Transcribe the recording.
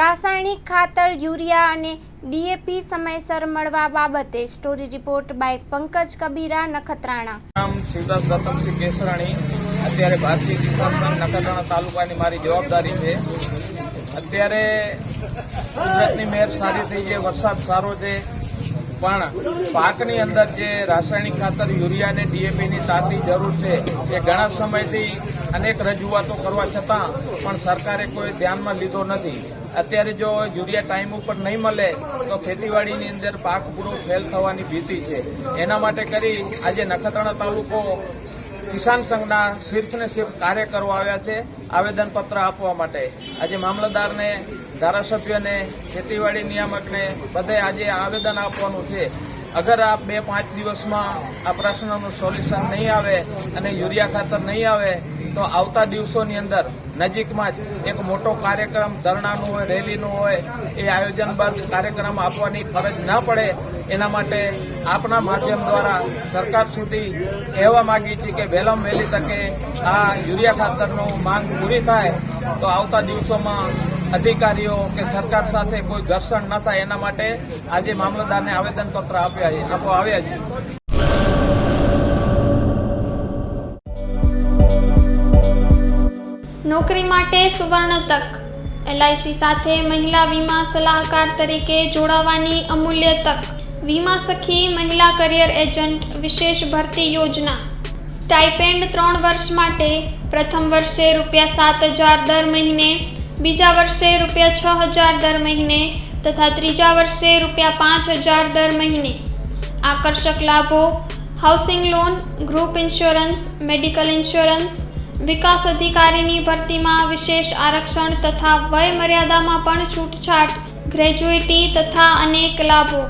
રાસાયણિક ખાતર યુરિયા અને ડીએપી સમયસર મળવા બાબતે story report by Pankaj Kabira Nakhatrana. નામ શિવદાસ રતનસિંહ કેસરાણી। અત્યારે ભારતીય કિસાન સંઘ નખત્રાણા તાલુકાની મારી જવાબદારી છે। અત્યારે કુદરતની મહેર સારી થઈ છે, વરસાદ સારો છે, પણ પાકની અંદર જે રાસાયણિક ખાતર યુરિયા અને ડીએપીની તાતી જરૂર છે એ ઘણા સમયથી અનેક રજૂઆતો કરવા છતાં પણ સરકારે કોઈ ધ્યાનમાં લીધો નથી। અત્યારે જો યુરિયા ટાઈમ ઉપર નહીં મળે તો ખેતીવાડીની અંદર પાક પૂરો ફેલ થવાની ભીતિ છે। એના માટે કરી આજે નખત્રાણા તાલુકો કિસાન સંઘના સિર્ફને સિર્ફ કાર્યકરો આવ્યા છે આવેદનપત્ર આપવા માટે। આજે મામલતદારને, ધારાસભ્યને, ખેતીવાડી નિયામકને બધે આજે આવેદન આપવાનું છે। અગર આ 2-5 દિવસમાં આ પ્રશ્નનું સોલ્યુશન નહીં આવે અને યુરિયા ખાતર નહીં આવે તો આવતા દિવસોની અંદર નજીકમાં જ એક મોટો કાર્યક્રમ ધરણાનું હોય, રેલીનું હોય, એ આયોજનબદ્ધ કાર્યક્રમ આપવાની ફરજ ન પડે એના માટે આપના માધ્યમ દ્વારા સરકાર સુધી કહેવા માંગીએ છીએ કે વહેલામાં વહેલી તકે આ યુરિયા ખાતરનો માંગ પૂરી થાય તો આવતા દિવસોમાં અધિકારીઓ કે સરકાર સાથે કોઈ ઘર્ષણ ન થાય એના માટે આજે મામલતદારને આવેદનપત્ર આપવા આવ્યા છે। નોકરી માટે સુવર્ણ તક। એલઆઈસી સાથે મહિલા વીમા સલાહકાર તરીકે જોડાવાની અમૂલ્ય તક। વીમા સખી મહિલા કરિયર એજન્ટ વિશેષ ભરતી યોજના। સ્ટાઇપેન્ડ 3 વર્ષ માટે પ્રથમ વર્ષે ₹7,000 દર મહિને, બીજા વર્ષે ₹6,000 દર મહિને તથા ત્રીજા વર્ષે ₹5,000 દર મહિને। આકર્ષક લાભો: housing loan, group insurance, medical insurance. વિકાસ અધિકારીની ભરતીમાં વિશેષ આરક્ષણ તથા વય મર્યાદામાં પણ છૂટછાટ, ગ્રેજ્યુઇટી તથા અનેક લાભો।